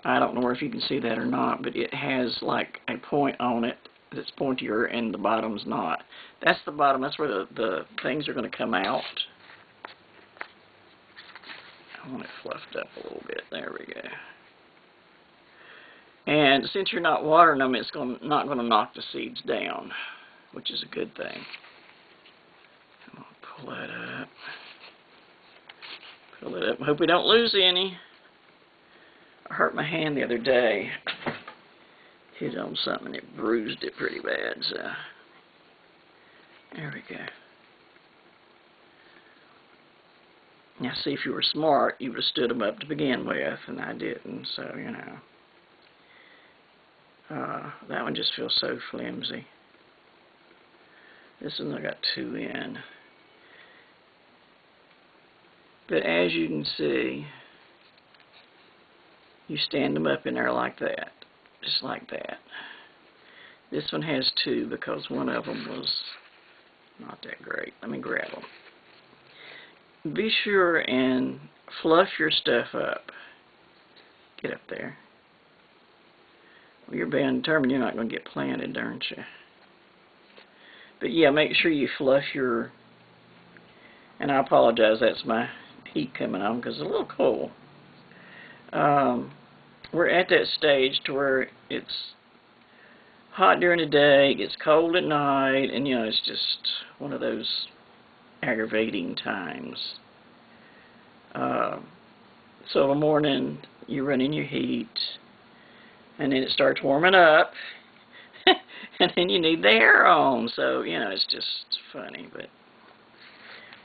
I don't know if you can see that or not, but it has like a point on it that's pointier and the bottom's not. That's the bottom. That's where the things are going to come out. I want it fluffed up a little bit. There we go. And since you're not watering them, it's not going to knock the seeds down, which is a good thing. I'm going to pull that up. Pull it up. Hope we don't lose any. I hurt my hand the other day. Hit on something and it bruised it pretty bad. So there we go. Now, see, if you were smart, you would have stood them up to begin with, and I didn't. So, you know, that one just feels so flimsy. This one I got 2 in. But as you can see, you stand them up in there like that, just like that. This one has 2 because one of them was not that great. Let me grab them. Be sure and fluff your stuff up. Get up there. Well, you're bound determined you're not going to get planted, aren't you? But yeah, make sure you fluff your, and I apologize, that's my heat coming on because it's a little cold. We're at that stage to where it's hot during the day, it gets cold at night, and you know, it's just one of those aggravating times. So in the morning, you run in your heat, and then it starts warming up, and then you need the air on. So, you know, it's just funny, but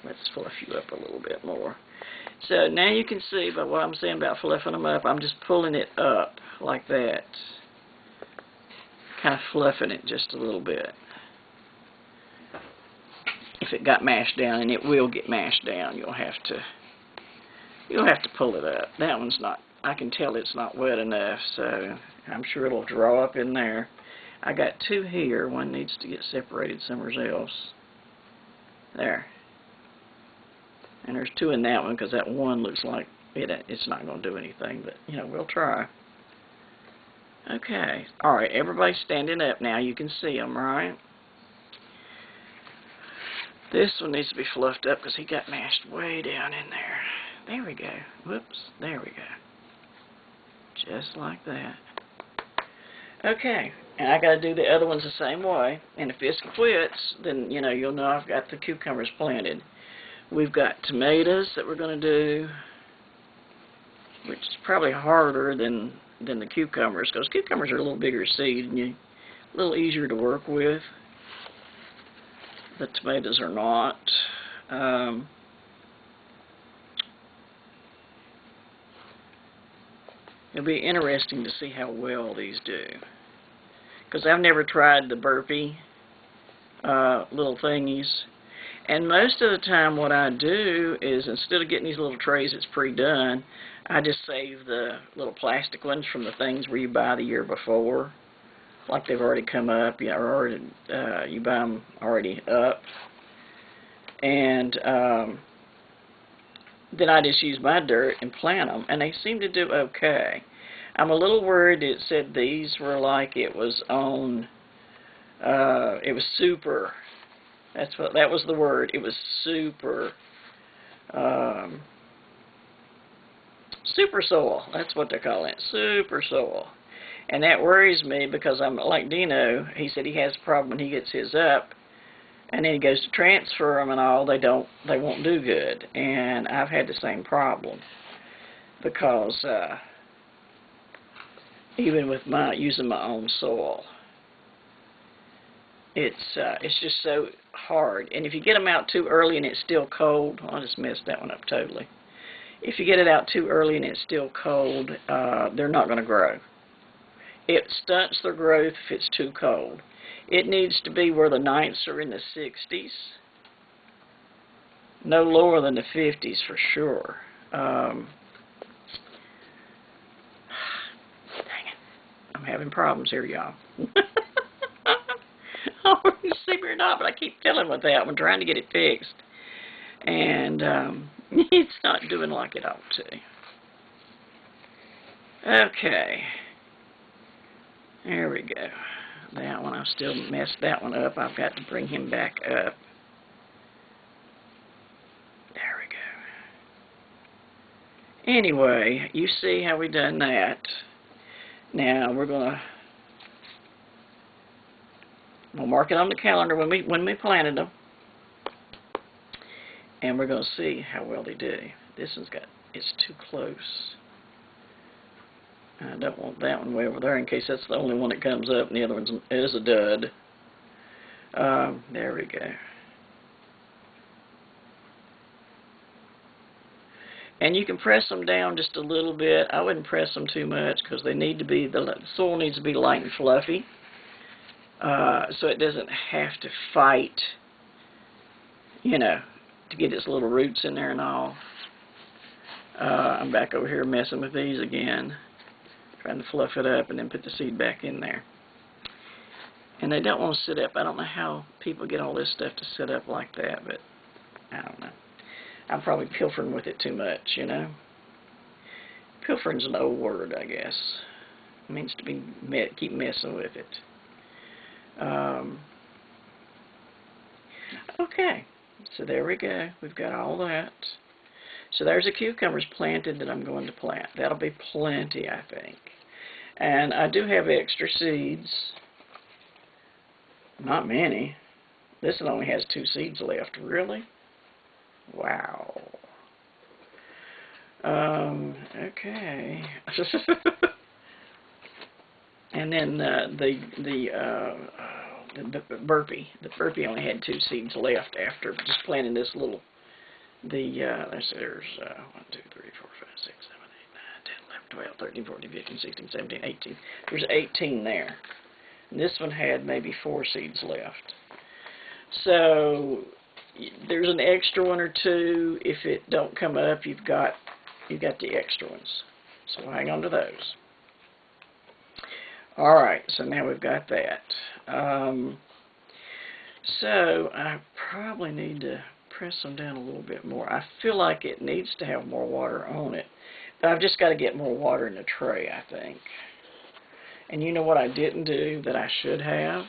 let's fluff you up a little bit more. So now you can see by what I'm saying about fluffing them up, I'm just pulling it up like that, kind of fluffing it just a little bit. If it got mashed down, and it will get mashed down, you'll have to pull it up. That one's not, I can tell it's not wet enough, so I'm sure it'll draw up in there. I got 2 here. One needs to get separated somewhere else. There. And there's 2 in that one because that one looks like it's not going to do anything, but, you know, we'll try. Okay. All right, everybody's standing up now. You can see them, right? This one needs to be fluffed up because he got mashed way down in there. There we go. Whoops. There we go. Just like that. Okay. And I got to do the other ones the same way. And if this quits, then, you know, you'll know I've got the cucumbers planted. We've got tomatoes that we're going to do, which is probably harder than the cucumbers because cucumbers are a little bigger seed and a little easier to work with. The tomatoes are not. It'll be interesting to see how well these do. Because I've never tried the burpee little thingies. And most of the time what I do is instead of getting these little trays that's pre-done, I just save the little plastic ones from the things where you buy the year before. Like they've already come up, you buy them already up. And then I just use my dirt and plant them, and they seem to do okay. I'm a little worried it said these were like it was on, it was super, that was the word, it was super, super soil, that's what they're calling it, super soil. And that worries me because I'm like Dino, he said he has a problem when he gets his up, and then he goes to transfer them and all, they won't do good. And I've had the same problem because even with using my own soil, it's just so hard. And if you get them out too early and it's still cold, I just messed that one up totally. If you get it out too early and it's still cold, they're not going to grow. It stunts their growth if it's too cold. It needs to be where the nights are in the 60s. No lower than the 50s for sure. Dang it. I'm having problems here, y'all. I don't know if you see me or not, but I keep dealing with that one, trying to get it fixed. And it's not doing like it ought to. Okay. There we go. That one, I still messed that one up. I've got to bring him back up. There we go. Anyway, you see how we done that. Now we'll mark it on the calendar when we planted them, and we're gonna see how well they do. This one's it's too close. I don't want that one way over there in case that's the only one that comes up and the other one is a dud. There we go. And you can press them down just a little bit. I wouldn't press them too much because they need to be, the soil needs to be light and fluffy. So it doesn't have to fight, you know, to get its little roots in there and all. I'm back over here messing with these again, trying to fluff it up and then put the seed back in there. And they don't want to sit up. I don't know how people get all this stuff to sit up like that, but I don't know. I'm probably pilfering with it too much, you know. Pilfering's an old word, I guess. It means to be keep messing with it. Okay, so there we go. We've got all that. So there's the cucumbers planted that I'm going to plant. That'll be plenty, I think. And I do have extra seeds. Not many. This one only has 2 seeds left. Really? Wow. Okay. And then the burpee. The burpee only had 2 seeds left after just planting this little. Let's see, there's 1, 2, 3, 4, 5, 6, 7, 8, 9, 10, 11, 12, 13, 14, 15, 16, 17, 18. There's 18 there. And this one had maybe 4 seeds left. So there's an extra 1 or 2. If it don't come up, you've got the extra ones. So hang on to those. All right. So now we've got that. So I probably need to press them down a little bit more. I feel like it needs to have more water on it, but I've just got to get more water in the tray, I think. And you know what I didn't do that I should have?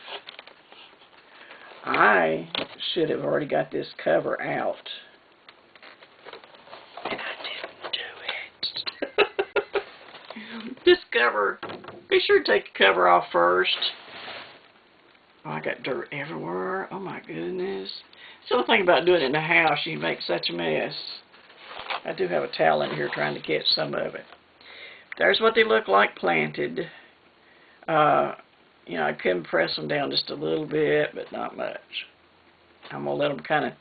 I should have already got this cover out. And I didn't do it. This cover, be sure to take the cover off first. Oh, I got dirt everywhere. Oh my goodness. So the thing about doing it in the house, you make such a mess. I do have a towel in here trying to catch some of it. There's what they look like planted. You know, I can press them down just a little bit, but not much. I'm going to let them kind of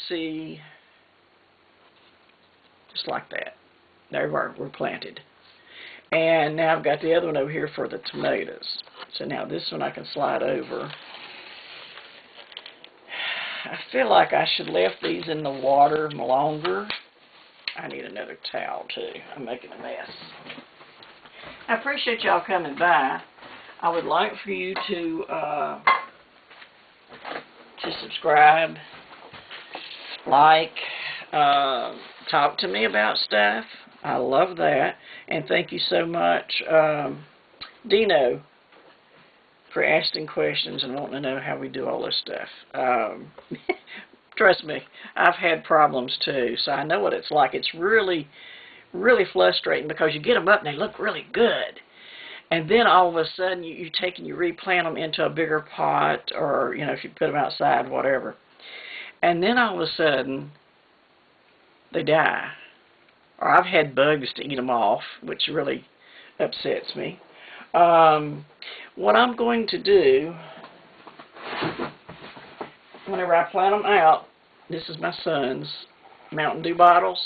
see, just like that. There we're planted. And now I've got the other one over here for the tomatoes. So now this one I can slide over. I feel like I should have left these in the water longer. I need another towel too. I'm making a mess. I appreciate y'all coming by. I would like for you to subscribe, like, talk to me about stuff. I love that. And thank you so much, Dino, for asking questions and wanting to know how we do all this stuff. Trust me, I've had problems too, so I know what it's like. It's really, really frustrating because you get them up and they look really good. And then all of a sudden you take and you replant them into a bigger pot, or, you know, if you put them outside, whatever. And then all of a sudden they die. Or I've had bugs to eat them off, which really upsets me. What I'm going to do, whenever I plant them out, this is my son's Mountain Dew bottles.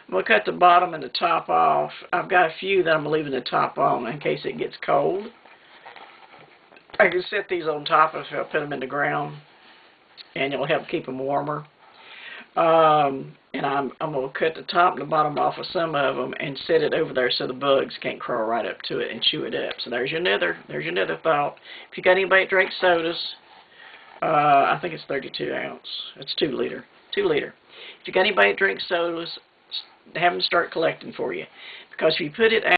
I'm going to cut the bottom and the top off. I've got a few that I'm leaving the top on in case it gets cold. I can set these on top if I put them in the ground, and it'll help keep them warmer. And I'm going to cut the top and the bottom off of some of them and set it over there so the bugs can't crawl right up to it and chew it up. So there's your nether thought. If you got anybody that drinks sodas, I think it's 32 ounce. It's 2 liter. 2 liter. If you got anybody that drinks sodas, have them start collecting for you. Because if you put it out